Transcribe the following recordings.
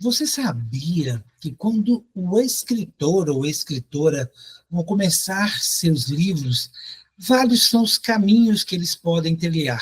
Você sabia que quando o escritor ou escritora vão começar seus livros, vários são os caminhos que eles podem trilhar.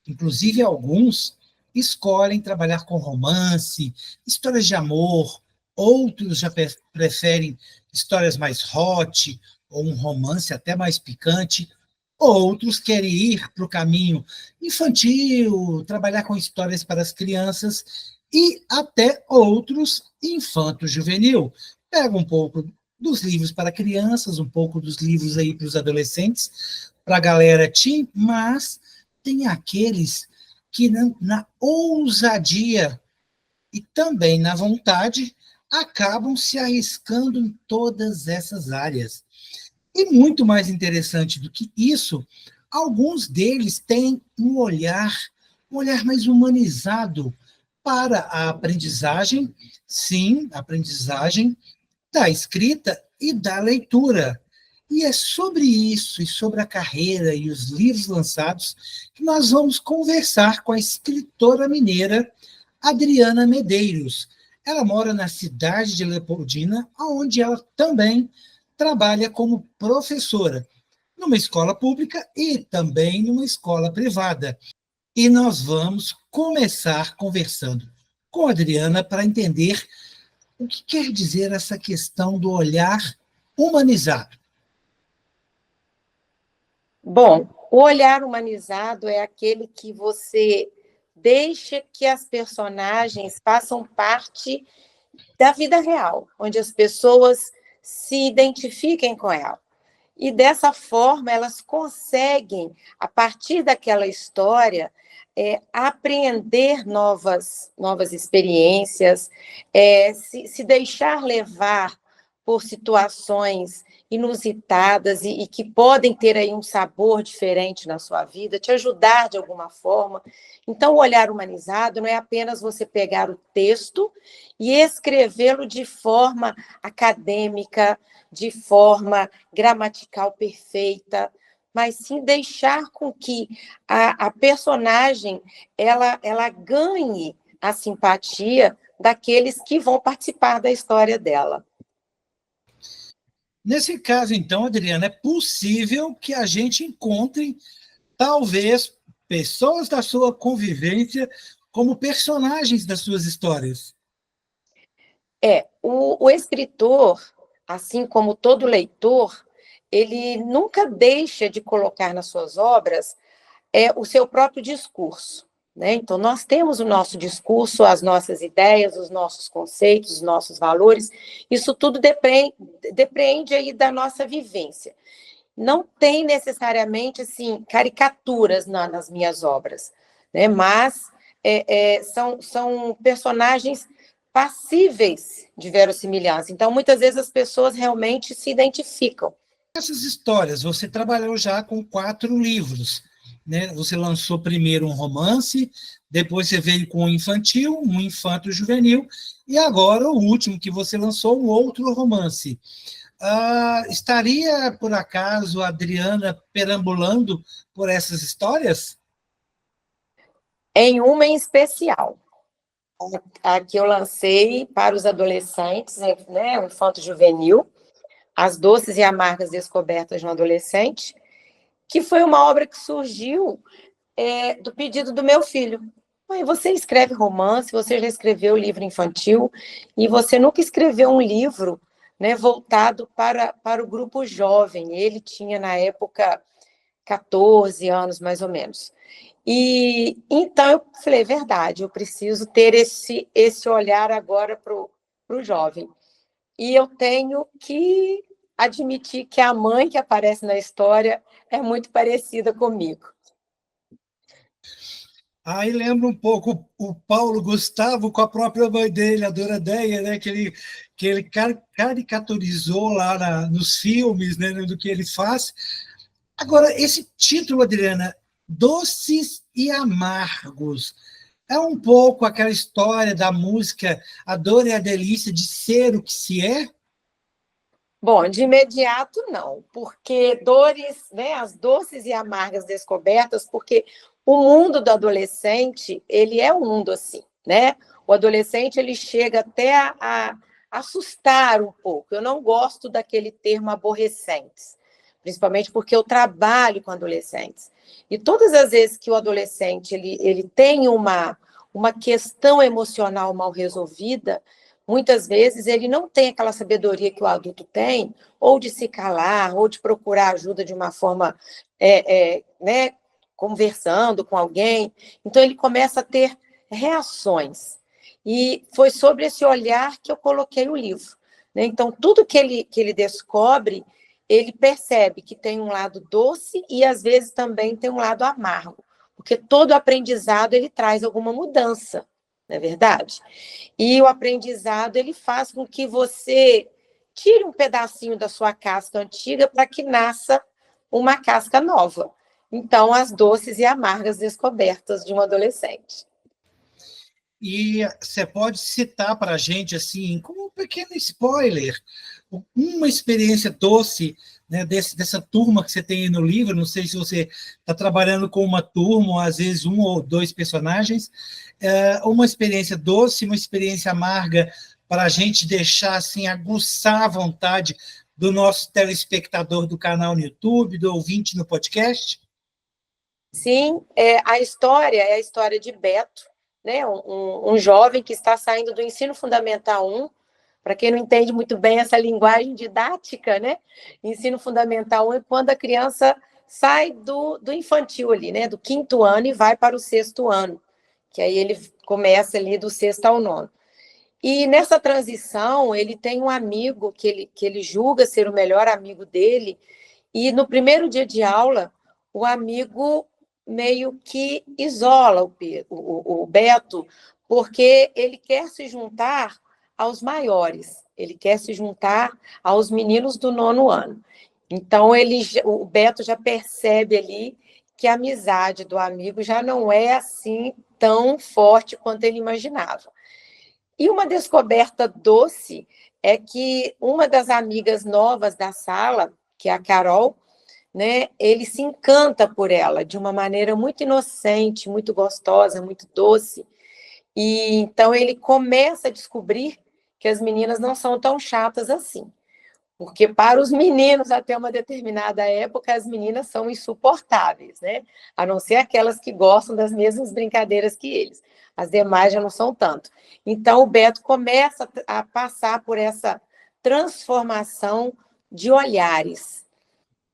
Inclusive, alguns escolhem trabalhar com romance, histórias de amor, outros já preferem histórias mais hot, ou um romance até mais picante, outros querem ir para o caminho infantil, trabalhar com histórias para as crianças, e até outros infanto-juvenil. Pega um pouco dos livros para crianças, um pouco dos livros aí para os adolescentes, para a galera teen, mas tem aqueles que na ousadia e também na vontade acabam se arriscando em todas essas áreas. E muito mais interessante do que isso, alguns deles têm um olhar mais humanizado para a aprendizagem, sim, aprendizagem da escrita e da leitura. E é sobre isso, e sobre a carreira e os livros lançados, que nós vamos conversar com a escritora mineira Adriana Medeiros. Ela mora na cidade de Leopoldina, onde ela também trabalha como professora, numa escola pública e também numa escola privada. E nós vamos começar conversando com a Adriana para entender o que quer dizer essa questão do olhar humanizado. Bom, o olhar humanizado é aquele que você deixa que as personagens façam parte da vida real, onde as pessoas se identifiquem com ela. E dessa forma, elas conseguem, a partir daquela história, aprender novas experiências, se deixar levar por situações inusitadas e que podem ter aí um sabor diferente na sua vida, te ajudar de alguma forma. Então, o olhar humanizado não é apenas você pegar o texto e escrevê-lo de forma acadêmica, de forma gramatical perfeita, mas sim deixar com que a personagem ela ganhe a simpatia daqueles que vão participar da história dela. Nesse caso, então, Adriana, é possível que a gente encontre, talvez, pessoas da sua convivência como personagens das suas histórias. O escritor, assim como todo leitor, ele nunca deixa de colocar nas suas obras o seu próprio discurso, né? Então, nós temos o nosso discurso, as nossas ideias, os nossos conceitos, os nossos valores, isso tudo depende aí da nossa vivência. Não tem necessariamente assim, caricaturas nas minhas obras, né? Mas são personagens passíveis de verossimilhança. Então, muitas vezes as pessoas realmente se identificam. Essas histórias, você trabalhou já com 4 livros, né? Você lançou primeiro um romance, depois você veio com um infantil, um infanto-juvenil, e agora o último que você lançou, um outro romance. Estaria, por acaso, a Adriana perambulando por essas histórias? Em uma em especial, a que eu lancei para os adolescentes, né, o infanto-juvenil, As Doces e Amargas Descobertas de um Adolescente, que foi uma obra que surgiu do pedido do meu filho. Mãe, você escreve romance, você já escreveu livro infantil, e você nunca escreveu um livro, né, voltado para o grupo jovem. Ele tinha, na época, 14 anos, mais ou menos. E então eu falei, verdade, eu preciso ter esse olhar agora para o jovem. E eu tenho que admitir que a mãe que aparece na história é muito parecida comigo. Aí lembra um pouco o Paulo Gustavo com a própria mãe dele, a Dorodeia, né? que ele caricaturizou lá nos filmes, né? Do que ele faz. Agora, esse título, Adriana, Doces e Amargos, é um pouco aquela história da música A Dor e a Delícia de Ser o que se é? Bom, de imediato não, porque dores, né, as doces e amargas descobertas, porque o mundo do adolescente, ele é um mundo assim, né? O adolescente, ele chega até a assustar um pouco. Eu não gosto daquele termo aborrecentes, principalmente porque eu trabalho com adolescentes. E todas as vezes que o adolescente ele tem uma questão emocional mal resolvida, muitas vezes ele não tem aquela sabedoria que o adulto tem, ou de se calar, ou de procurar ajuda de uma forma, né, conversando com alguém. Então, ele começa a ter reações. E foi sobre esse olhar que eu coloquei o livro, né? Então, tudo que ele descobre, ele percebe que tem um lado doce e, às vezes, também tem um lado amargo, porque todo aprendizado ele traz alguma mudança, não é verdade? E o aprendizado ele faz com que você tire um pedacinho da sua casca antiga para que nasça uma casca nova. Então, as doces e amargas descobertas de um adolescente. E você pode citar para a gente, assim, como um pequeno spoiler, uma experiência doce, né, dessa turma que você tem aí no livro. Não sei se você está trabalhando com uma turma, ou às vezes um ou dois personagens, uma experiência doce, uma experiência amarga, para a gente deixar, assim, aguçar a vontade do nosso telespectador do canal no YouTube, do ouvinte no podcast? Sim, a história é a história de Beto, né? Um jovem que está saindo do ensino fundamental 1. Para quem não entende muito bem essa linguagem didática, né? Ensino fundamental 1 é quando a criança sai do infantil ali, né? Do 5º ano e vai para o 6º ano, que aí ele começa ali do 6º ao 9º. E nessa transição, ele tem um amigo que ele julga ser o melhor amigo dele, e no primeiro dia de aula, o amigo meio que isola o Beto, porque ele quer se juntar aos maiores, ele quer se juntar aos meninos do 9º ano. Então, o Beto já percebe ali que a amizade do amigo já não é assim tão forte quanto ele imaginava. E uma descoberta doce é que uma das amigas novas da sala, que é a Carol, né, ele se encanta por ela de uma maneira muito inocente, muito gostosa, muito doce. E então ele começa a descobrir que as meninas não são tão chatas assim. Porque para os meninos, até uma determinada época, as meninas são insuportáveis, né? A não ser aquelas que gostam das mesmas brincadeiras que eles. As demais já não são tanto. Então, o Beto começa a passar por essa transformação de olhares.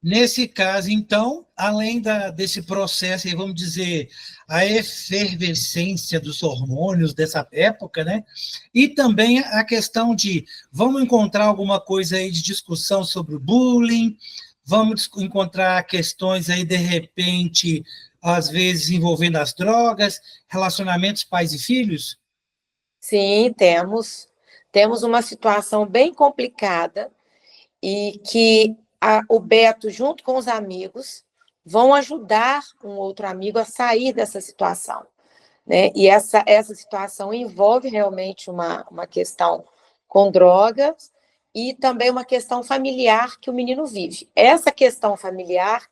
Nesse caso, então, além desse processo, vamos dizer, a efervescência dos hormônios dessa época, né? E também a questão de vamos encontrar alguma coisa aí de discussão sobre o bullying, vamos encontrar questões aí, de repente, às vezes envolvendo as drogas, relacionamentos pais e filhos? Sim, temos uma situação bem complicada e que o Beto, junto com os amigos, vão ajudar um outro amigo a sair dessa situação, né? E essa situação envolve realmente uma questão com drogas e também uma questão familiar que o menino vive. Essa questão familiar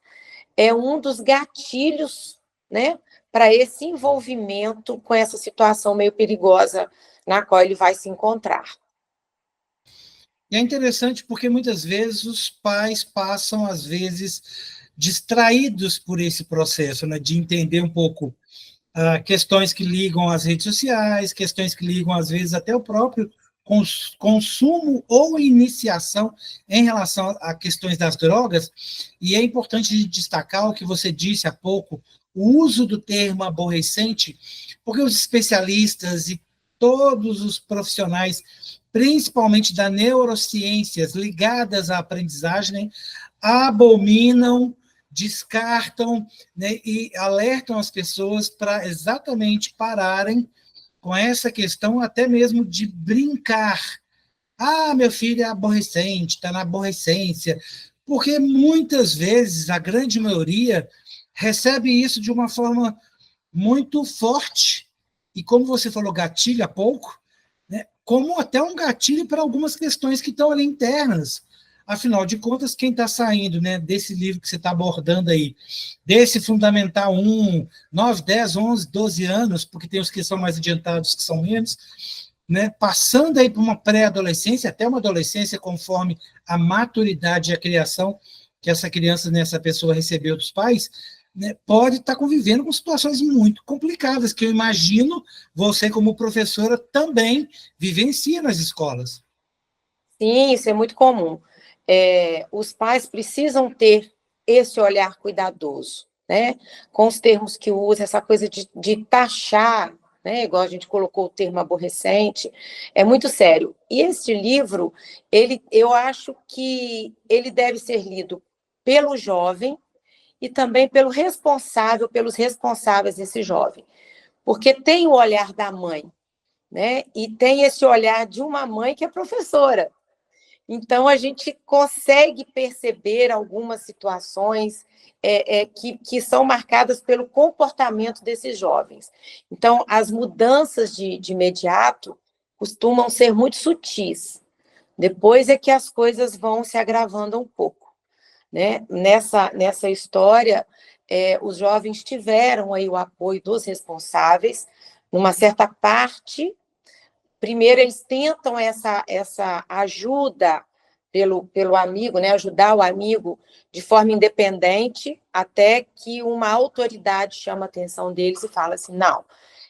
é um dos gatilhos, né, para esse envolvimento com essa situação meio perigosa na qual ele vai se encontrar. E é interessante porque muitas vezes os pais passam, às vezes, distraídos por esse processo, né, de entender um pouco questões que ligam às redes sociais, questões que ligam, às vezes, até o próprio consumo ou iniciação em relação a questões das drogas. E é importante destacar o que você disse há pouco, o uso do termo aborrecente, porque os especialistas e todos os profissionais, principalmente das neurociências ligadas à aprendizagem, abominam, descartam, né, e alertam as pessoas para exatamente pararem com essa questão até mesmo de brincar. Ah, meu filho é aborrecente, está na aborrecência, porque muitas vezes, a grande maioria, recebe isso de uma forma muito forte, e como você falou, gatilho há pouco, né, como até um gatilho para algumas questões que estão ali internas. Afinal de contas, quem está saindo, né, desse livro que você está abordando aí, desse Fundamental 1, 9, 10, 11, 12 anos, porque tem os que são mais adiantados, que são menos, né, passando aí para uma pré-adolescência, até uma adolescência, conforme a maturidade e a criação que essa criança, né, essa pessoa recebeu dos pais, né, pode estar convivendo com situações muito complicadas, que eu imagino você, como professora, também vivencia nas escolas. Sim, isso é muito comum. Os pais precisam ter esse olhar cuidadoso, né? Com os termos que usa, essa coisa de taxar, né? Igual a gente colocou o termo aborrecente, é muito sério. E esse livro, eu acho que ele deve ser lido pelo jovem e também pelo responsável, pelos responsáveis desse jovem, porque tem o olhar da mãe, né? E tem esse olhar de uma mãe que é professora. Então, a gente consegue perceber algumas situações que são marcadas pelo comportamento desses jovens. Então, as mudanças de imediato costumam ser muito sutis. Depois é que as coisas vão se agravando um pouco, né? Nessa história, os jovens tiveram aí o apoio dos responsáveis, numa certa parte. Primeiro, eles tentam essa ajuda pelo amigo, né? Ajudar o amigo de forma independente, até que uma autoridade chama a atenção deles e fala assim, não,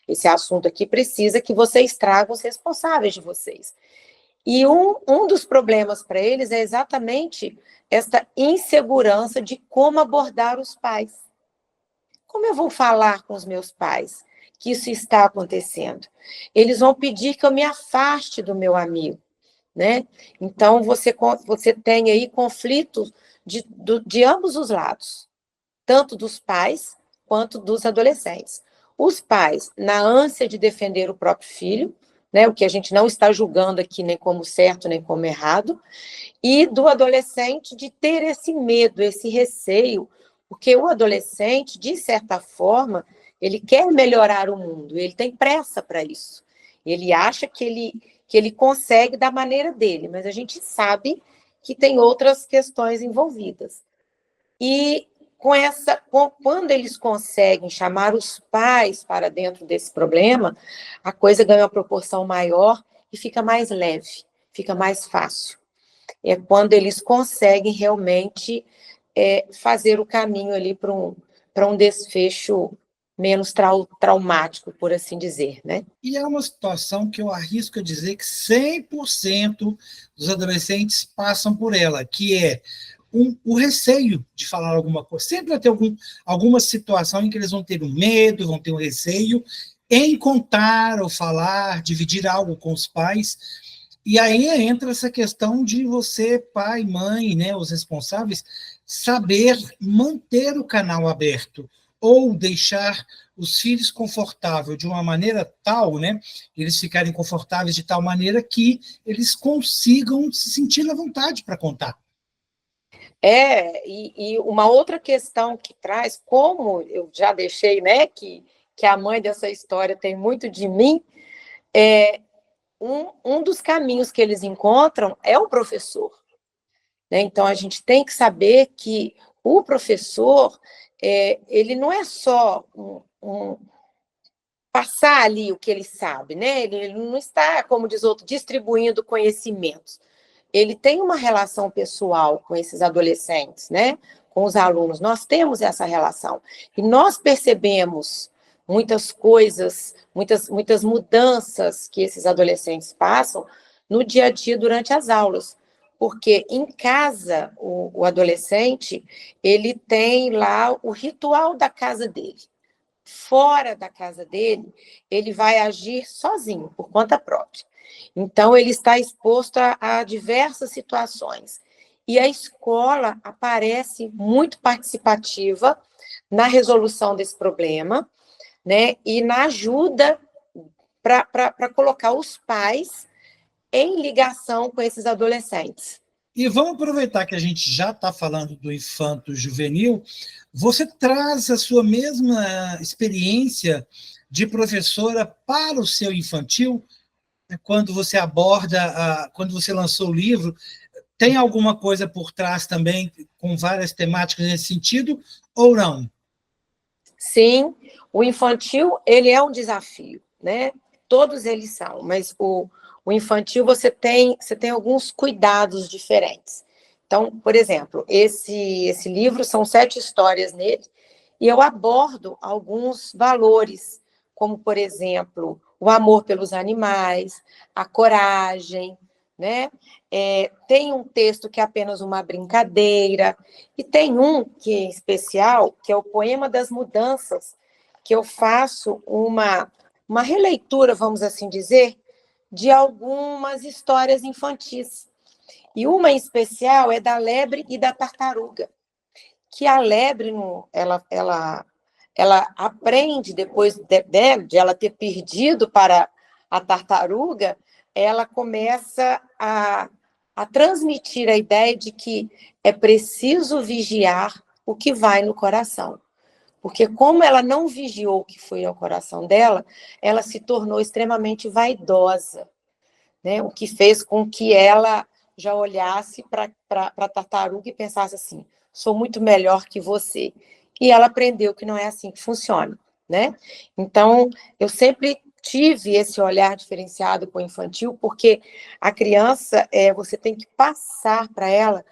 esse assunto aqui precisa que vocês tragam os responsáveis de vocês. E um dos problemas para eles é exatamente essa insegurança de como abordar os pais. Como eu vou falar com os meus pais que isso está acontecendo? Eles vão pedir que eu me afaste do meu amigo, né? Então, você tem aí conflitos de ambos os lados, tanto dos pais quanto dos adolescentes. Os pais, na ânsia de defender o próprio filho, né, o que a gente não está julgando aqui nem como certo nem como errado, e do adolescente de ter esse medo, esse receio, porque o adolescente, de certa forma, ele quer melhorar o mundo, ele tem pressa para isso. Ele acha que ele consegue da maneira dele, mas a gente sabe que tem outras questões envolvidas. E quando eles conseguem chamar os pais para dentro desse problema, a coisa ganha uma proporção maior e fica mais leve, fica mais fácil. É quando eles conseguem realmente fazer o caminho ali para um desfecho menos traumático, por assim dizer, né? E é uma situação que eu arrisco a dizer que 100% dos adolescentes passam por ela, que é o receio de falar alguma coisa. Sempre vai ter alguma situação em que eles vão ter um medo, vão ter um receio em contar ou falar, dividir algo com os pais. E aí entra essa questão de você, pai, mãe, né, os responsáveis, saber manter o canal aberto ou deixar os filhos confortáveis de uma maneira tal, né, eles ficarem confortáveis de tal maneira que eles consigam se sentir à vontade para contar. E uma outra questão que traz, como eu já deixei, né, que a mãe dessa história tem muito de mim, um dos caminhos que eles encontram é o professor, né? Então, a gente tem que saber que o professor, ele não é só passar ali o que ele sabe, né? Ele não está, como diz outro, distribuindo conhecimentos. Ele tem uma relação pessoal com esses adolescentes, né? Com os alunos. Nós temos essa relação. E nós percebemos muitas coisas, muitas mudanças que esses adolescentes passam no dia a dia durante as aulas. Porque em casa, o adolescente, ele tem lá o ritual da casa dele. Fora da casa dele, ele vai agir sozinho, por conta própria. Então, ele está exposto a diversas situações. E a escola aparece muito participativa na resolução desse problema, né? E na ajuda para colocar os pais em ligação com esses adolescentes. E vamos aproveitar que a gente já está falando do infanto-juvenil, você traz a sua mesma experiência de professora para o seu infantil, quando você aborda, quando você lançou o livro, Tem alguma coisa por trás também, com várias temáticas nesse sentido, ou não? Sim, o infantil, ele é um desafio, né? Todos eles são, mas o infantil você tem alguns cuidados diferentes. Então, por exemplo, esse livro são 7 histórias nele, e eu abordo alguns valores, como, por exemplo, o amor pelos animais, a coragem, né? Tem um texto que é apenas uma brincadeira, e tem um que é especial, que é o Poema das Mudanças, que eu faço uma releitura, vamos assim dizer, de algumas histórias infantis. E uma em especial é da lebre e da tartaruga, que a lebre, ela aprende, depois de ela ter perdido para a tartaruga, ela começa a transmitir a ideia de que é preciso vigiar o que vai no coração. Porque como ela não vigiou o que foi ao coração dela, ela se tornou extremamente vaidosa, né? O que fez com que ela já olhasse para a tartaruga e pensasse assim, sou muito melhor que você. E ela aprendeu que não é assim que funciona, né? Então, eu sempre tive esse olhar diferenciado com o infantil, porque a criança, você tem que passar para ela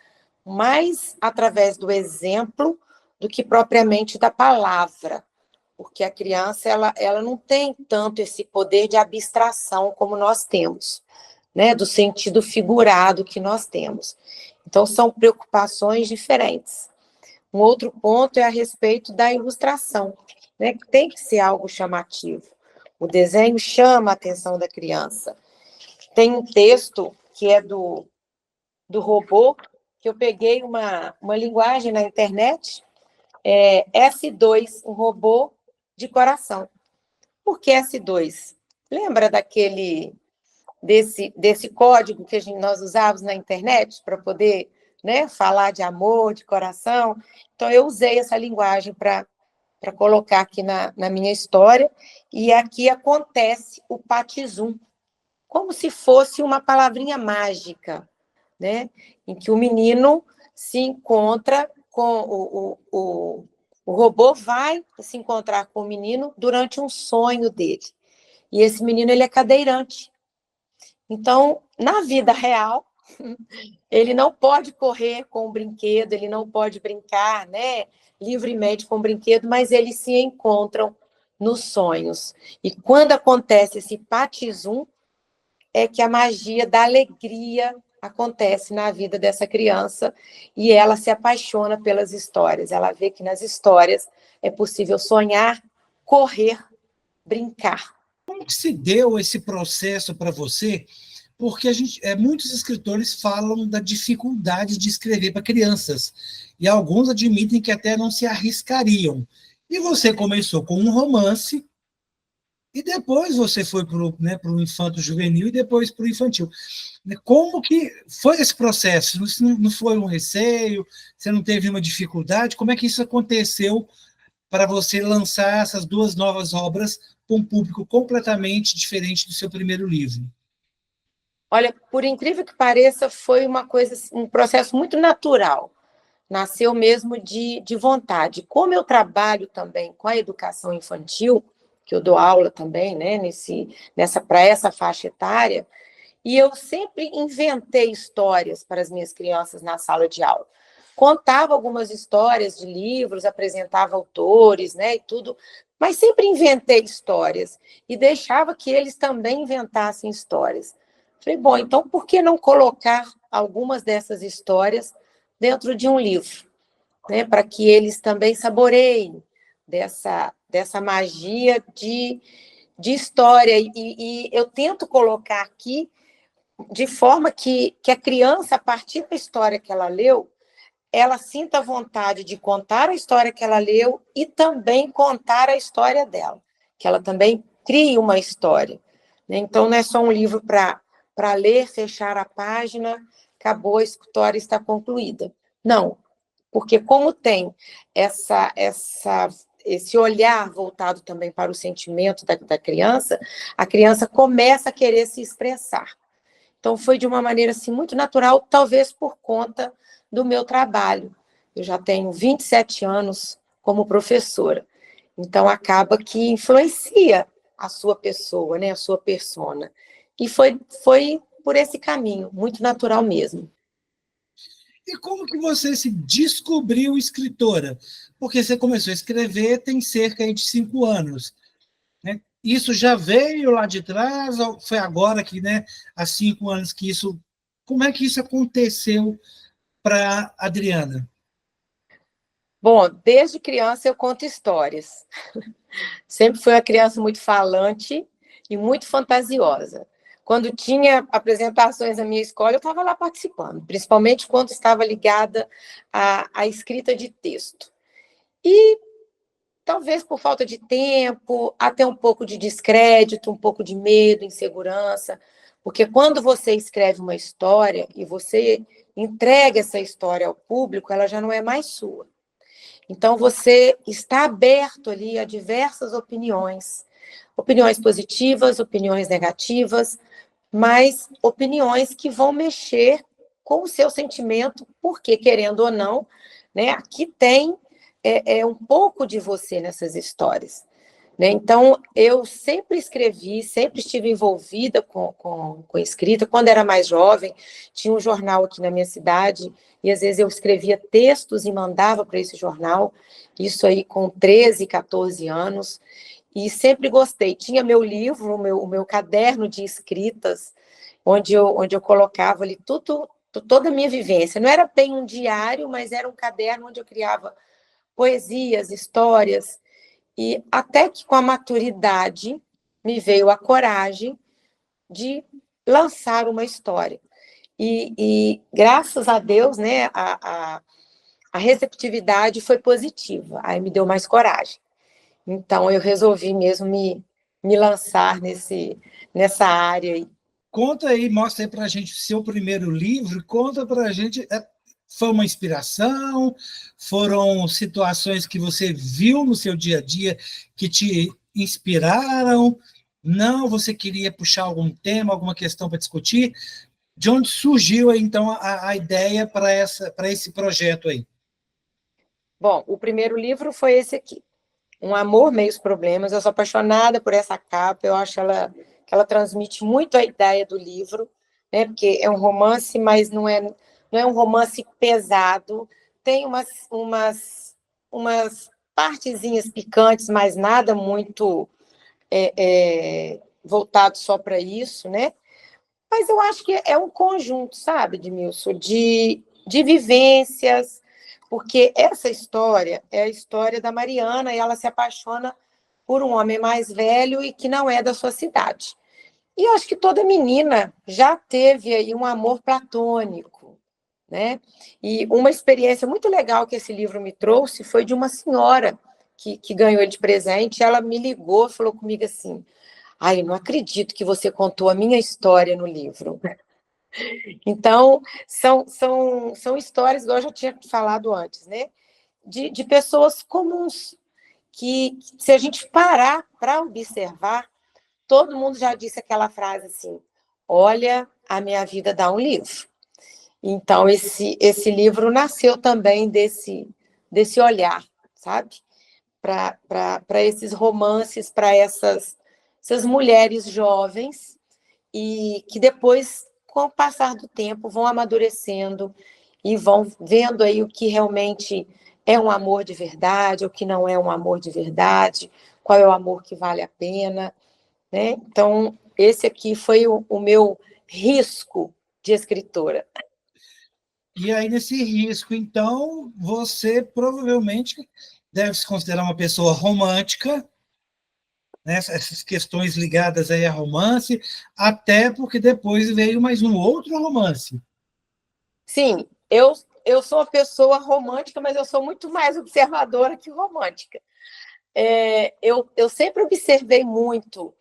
mais através do exemplo do que propriamente da palavra, porque a criança ela não tem tanto esse poder de abstração como nós temos, né, do sentido figurado que nós temos. Então, são preocupações diferentes. Um outro ponto é a respeito da ilustração, né, que tem que ser algo chamativo. O desenho chama a atenção da criança. Tem um texto que é do robô, que eu peguei uma linguagem na internet, S2, um robô de coração. Por que S2? Lembra desse código que nós usávamos na internet para poder, né, falar de amor, de coração? Então, eu usei essa linguagem para colocar aqui na minha história, e aqui acontece o patizum, como se fosse uma palavrinha mágica, né, em que o menino se encontra com o robô vai se encontrar com o menino durante um sonho dele. E esse menino, ele é cadeirante. Então, na vida real, ele não pode correr com o brinquedo, ele não pode brincar, né, livremente com o brinquedo, mas eles se encontram nos sonhos. E quando acontece esse patizum, é que a magia da alegria acontece na vida dessa criança e ela se apaixona pelas histórias. Ela vê que nas histórias é possível sonhar, correr, brincar. Como que se deu esse processo para você? Porque muitos escritores falam da dificuldade de escrever para crianças, e alguns admitem que até não se arriscariam. E você começou com um romance, e depois você foi para o, né, infanto-juvenil e depois para o infantil. Como que foi esse processo? Isso não foi um receio? Você não teve uma dificuldade? Como é que isso aconteceu para você lançar essas duas novas obras para um público completamente diferente do seu primeiro livro? Olha, por incrível que pareça, foi um processo muito natural. Nasceu mesmo de vontade. Como eu trabalho também com a educação infantil, que eu dou aula também, né, para essa faixa etária, e eu sempre inventei histórias para as minhas crianças na sala de aula. Contava algumas histórias de livros, apresentava autores, né, e tudo, mas sempre inventei histórias e deixava que eles também inventassem histórias. Falei, bom, então por que não colocar algumas dessas histórias dentro de um livro, né, para que eles também saboreiem dessa magia de história. E eu tento colocar aqui de forma que a criança, a partir da história que ela leu, ela sinta vontade de contar a história que ela leu e também contar a história dela, que ela também crie uma história. Então, não é só um livro para ler, fechar a página, acabou, a história está concluída. Não, porque como tem esse olhar voltado também para o sentimento da criança, a criança começa a querer se expressar. Então, foi de uma maneira assim, muito natural, talvez por conta do meu trabalho. Eu já tenho 27 anos como professora. Então, acaba que influencia a sua pessoa, né, a sua persona. E foi por esse caminho, muito natural mesmo. E como que você se descobriu escritora? Porque você começou a escrever tem cerca de 5 anos, né? Isso já veio lá de trás, ou foi agora que, né, há 5 anos que isso... Como é que isso aconteceu para Adriana? Bom, desde criança eu conto histórias. Sempre fui uma criança muito falante e muito fantasiosa. Quando tinha apresentações na minha escola, eu estava lá participando, principalmente quando estava ligada à escrita de texto. E talvez por falta de tempo, até um pouco de descrédito, um pouco de medo, insegurança, porque quando você escreve uma história e você entrega essa história ao público, ela já não é mais sua. Então, você está aberto ali a diversas opiniões, opiniões positivas, opiniões negativas, mas opiniões que vão mexer com o seu sentimento, porque, querendo ou não, né, aqui tem um pouco de você nessas histórias. Né? Então, eu sempre escrevi, sempre estive envolvida com escrita. Quando era mais jovem, tinha um jornal aqui na minha cidade, e às vezes eu escrevia textos e mandava para esse jornal, isso aí com 13, 14 anos, e sempre gostei. Tinha meu livro, o meu caderno de escritas, onde eu colocava ali tudo, toda a minha vivência. Não era bem um diário, mas era um caderno onde eu criava poesias, histórias, e até que com a maturidade me veio a coragem de lançar uma história. E graças a Deus, né, a receptividade foi positiva, aí me deu mais coragem. Então, eu resolvi mesmo me lançar nessa área aí. Conta aí, mostra aí para a gente o seu primeiro livro, conta para a gente, foi uma inspiração, foram situações que você viu no seu dia a dia que te inspiraram, não, você queria puxar algum tema, alguma questão para discutir, de onde surgiu aí, então a ideia para esse projeto aí? Bom, o primeiro livro foi esse aqui, Um Amor, Meios Problemas. Eu sou apaixonada por essa capa, eu acho que ela transmite muito a ideia do livro, né? Porque é um romance, mas não é um romance pesado, tem umas partezinhas picantes, mas nada muito voltado só para isso, né? Mas eu acho que é um conjunto, sabe, Edmilson, de vivências, porque essa história é a história da Mariana e ela se apaixona por um homem mais velho e que não é da sua cidade. E eu acho que toda menina já teve aí um amor platônico, né? E uma experiência muito legal que esse livro me trouxe foi de uma senhora que ganhou ele de presente. Ela me ligou, falou comigo assim: "Ai, eu não acredito que você contou a minha história no livro." Então, são histórias, igual eu já tinha falado antes, né? De pessoas comuns, que se a gente parar para observar, todo mundo já disse aquela frase assim: "Olha, a minha vida dá um livro." Então, esse livro nasceu também desse olhar, sabe? Para esses romances, para essas mulheres jovens, e que depois, com o passar do tempo, vão amadurecendo e vão vendo aí o que realmente é um amor de verdade, o que não é um amor de verdade, qual é o amor que vale a pena, né? Então, esse aqui foi o meu risco de escritora. E aí, nesse risco, então, você provavelmente deve se considerar uma pessoa romântica, né? Essas questões ligadas aí a romance, até porque depois veio mais um outro romance. Sim, eu sou uma pessoa romântica, mas eu sou muito mais observadora que romântica. Eu sempre observei muito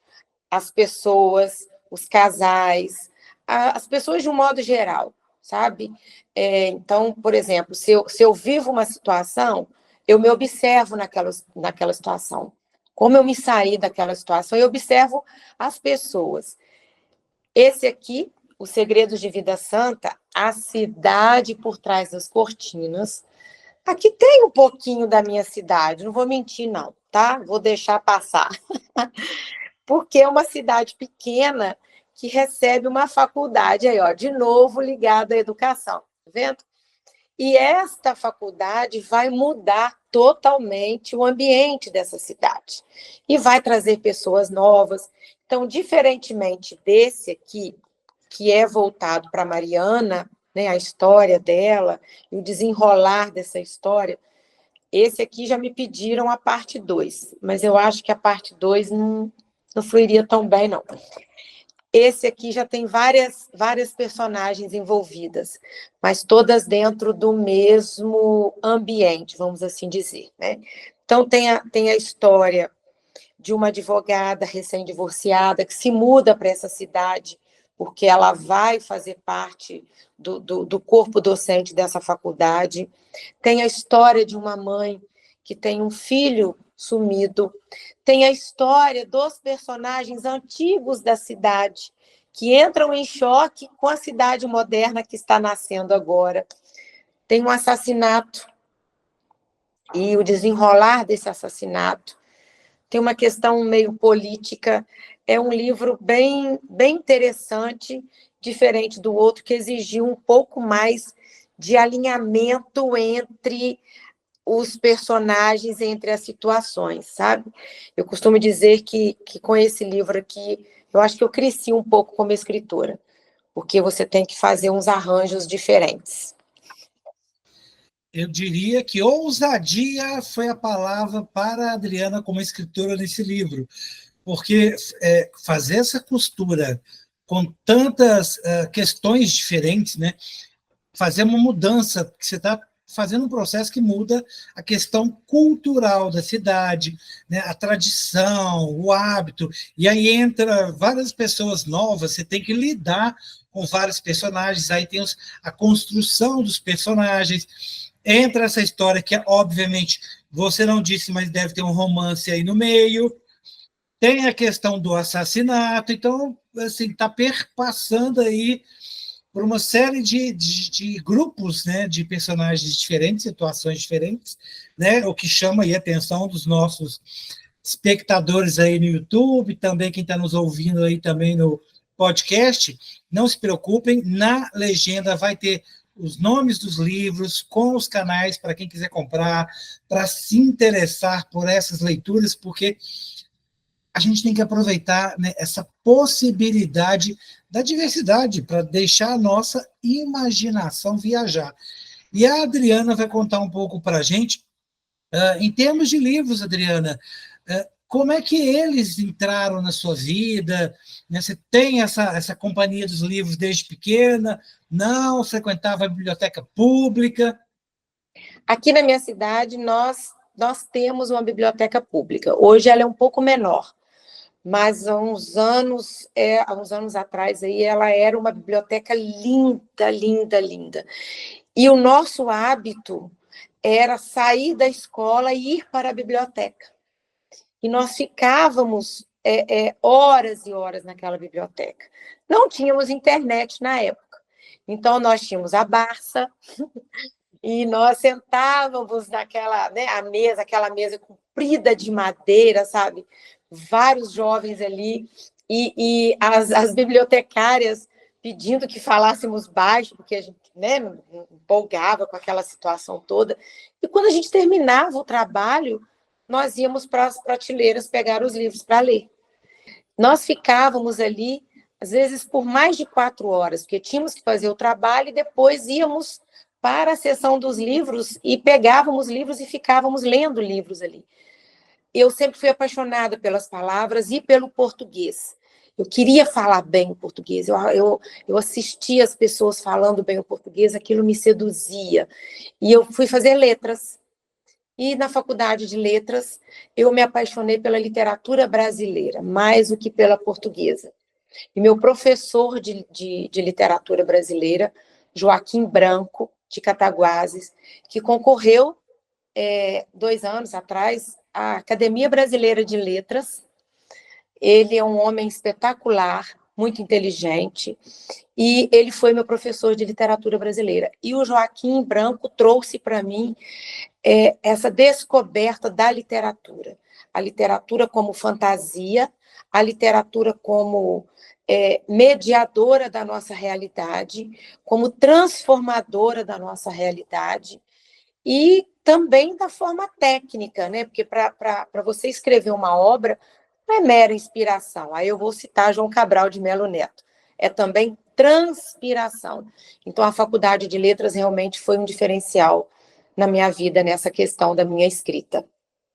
as pessoas, os casais, as pessoas de um modo geral, sabe? Então, por exemplo, se eu vivo uma situação, eu me observo naquela situação. Como eu me saí daquela situação, eu observo as pessoas. Esse aqui Os Segredos de Vida Santa, A Cidade por Trás das Cortinas. Aqui tem um pouquinho da minha cidade, não vou mentir não, tá? Vou deixar passar. Porque é uma cidade pequena que recebe uma faculdade aí, ó, de novo ligada à educação, tá vendo? E esta faculdade vai mudar totalmente o ambiente dessa cidade e vai trazer pessoas novas. Então, diferentemente desse aqui, que é voltado para Mariana, né, a história dela e o desenrolar dessa história, esse aqui já me pediram a parte 2, mas eu acho que a parte 2 não fluiria tão bem, não. Esse aqui já tem várias personagens envolvidas, mas todas dentro do mesmo ambiente, vamos assim dizer, né? Então, tem a história de uma advogada recém-divorciada que se muda para essa cidade, porque ela vai fazer parte do corpo docente dessa faculdade. Tem a história de uma mãe que tem um filho sumido. Tem a história dos personagens antigos da cidade, que entram em choque com a cidade moderna que está nascendo agora. Tem um assassinato e o desenrolar desse assassinato. Tem uma questão meio política. É um livro bem interessante, diferente do outro, que exigiu um pouco mais de alinhamento entre os personagens, entre as situações, sabe? Eu costumo dizer que com esse livro aqui, eu acho que eu cresci um pouco como escritora, porque você tem que fazer uns arranjos diferentes. Eu diria que ousadia foi a palavra para a Adriana como escritora nesse livro, porque fazer essa costura com tantas questões diferentes, né? Fazer uma mudança, que você está fazendo um processo que muda a questão cultural da cidade, né? A tradição, o hábito, e aí entra várias pessoas novas, você tem que lidar com vários personagens, aí tem a construção dos personagens, entra essa história que, obviamente, você não disse, mas deve ter um romance aí no meio, tem a questão do assassinato, então, assim, está perpassando aí por uma série de grupos, né, de personagens diferentes, situações diferentes, né, o que chama aí a atenção dos nossos espectadores aí no YouTube, também quem está nos ouvindo aí também no podcast. Não se preocupem, na legenda vai ter os nomes dos livros, com os canais para quem quiser comprar, para se interessar por essas leituras, porque a gente tem que aproveitar, né, essa possibilidade da diversidade para deixar a nossa imaginação viajar. E a Adriana vai contar um pouco para a gente, em termos de livros, Adriana, como é que eles entraram na sua vida? Né? Você tem essa companhia dos livros desde pequena? Não frequentava a biblioteca pública? Aqui na minha cidade, nós temos uma biblioteca pública. Hoje ela é um pouco menor, mas há uns anos atrás, aí, ela era uma biblioteca linda, linda, linda. E o nosso hábito era sair da escola e ir para a biblioteca. E nós ficávamos horas e horas naquela biblioteca. Não tínhamos internet na época. Então, nós tínhamos a Barça, e nós sentávamos naquela, né, aquela mesa comprida de madeira, sabe? Vários jovens ali, e as bibliotecárias pedindo que falássemos baixo, porque a gente, né, empolgava com aquela situação toda. E quando a gente terminava o trabalho, nós íamos para as prateleiras pegar os livros para ler. Nós ficávamos ali, às vezes, por mais de 4 horas, porque tínhamos que fazer o trabalho e depois íamos para a seção dos livros e pegávamos livros e ficávamos lendo livros ali. Eu sempre fui apaixonada pelas palavras e pelo português. Eu queria falar bem o português. Eu assistia as pessoas falando bem o português, aquilo me seduzia. E eu fui fazer letras. E na faculdade de letras, eu me apaixonei pela literatura brasileira, mais do que pela portuguesa. E meu professor de literatura brasileira, Joaquim Branco, de Cataguases, que concorreu 2 anos atrás à Academia Brasileira de Letras. Ele é um homem espetacular, muito inteligente, e ele foi meu professor de literatura brasileira. E o Joaquim Branco trouxe para mim essa descoberta da literatura. A literatura como fantasia, a literatura como mediadora da nossa realidade, como transformadora da nossa realidade, e também da forma técnica, né? Porque para você escrever uma obra não é mera inspiração. Aí eu vou citar João Cabral de Melo Neto. É também transpiração. Então, a Faculdade de Letras realmente foi um diferencial na minha vida, nessa questão da minha escrita.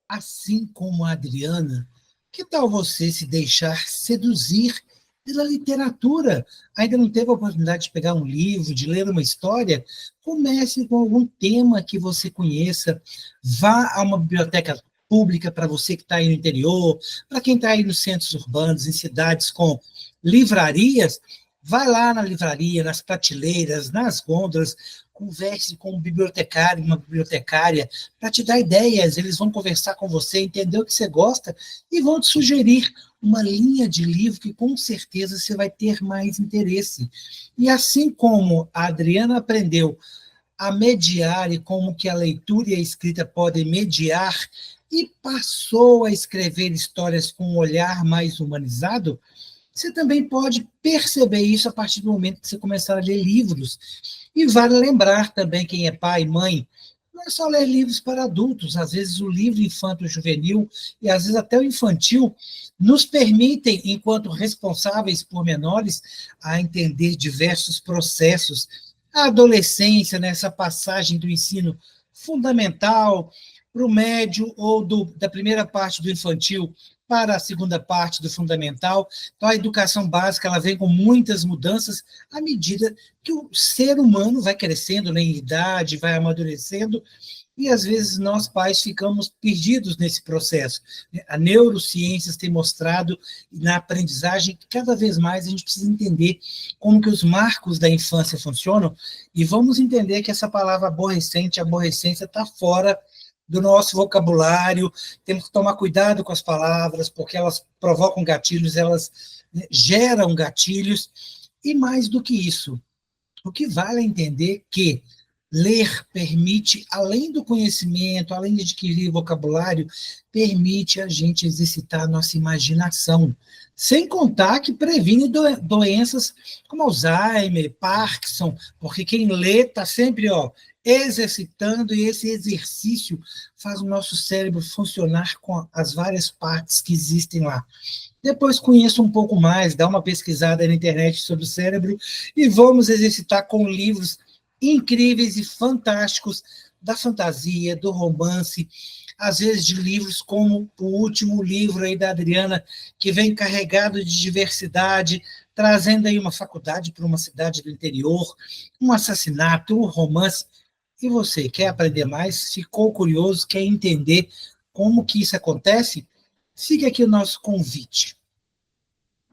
Assim como a Adriana, que tal você se deixar seduzir pela literatura? Ainda não teve a oportunidade de pegar um livro, de ler uma história? Comece com algum tema que você conheça. Vá a uma biblioteca pública para você que está aí no interior, para quem está aí nos centros urbanos, em cidades com livrarias. Vai lá na livraria, nas prateleiras, nas gôndolas, converse com um bibliotecário, uma bibliotecária, para te dar ideias. Eles vão conversar com você, entender o que você gosta e vão te sugerir uma linha de livro que com certeza você vai ter mais interesse. E assim como a Adriana aprendeu a mediar e como que a leitura e a escrita podem mediar e passou a escrever histórias com um olhar mais humanizado, você também pode perceber isso a partir do momento que você começar a ler livros. E vale lembrar também, quem é pai e mãe, não é só ler livros para adultos, às vezes o livro infanto-juvenil e às vezes até o infantil nos permitem, enquanto responsáveis por menores, a entender diversos processos. A adolescência, nessa passagem do ensino fundamental para o médio ou da primeira parte do infantil para a segunda parte do fundamental. Então, a educação básica ela vem com muitas mudanças à medida que o ser humano vai crescendo, né, em idade, vai amadurecendo, e às vezes nós pais ficamos perdidos nesse processo. A neurociências tem mostrado na aprendizagem que cada vez mais a gente precisa entender como que os marcos da infância funcionam, e vamos entender que essa palavra aborrecência está fora do nosso vocabulário. Temos que tomar cuidado com as palavras, porque elas provocam gatilhos, elas geram gatilhos, e mais do que isso, o que vale é entender que ler permite, além do conhecimento, além de adquirir vocabulário, permite a gente exercitar a nossa imaginação, sem contar que previne doenças como Alzheimer, Parkinson, porque quem lê está sempre exercitando, e esse exercício faz o nosso cérebro funcionar com as várias partes que existem lá. Depois conheça um pouco mais, dá uma pesquisada na internet sobre o cérebro e vamos exercitar com livros incríveis e fantásticos da fantasia, do romance, às vezes de livros como o último livro aí da Adriana, que vem carregado de diversidade, trazendo aí uma faculdade para uma cidade do interior, um assassinato, um romance. E você, quer aprender mais? Ficou curioso? Quer entender como que isso acontece? Siga aqui o nosso convite.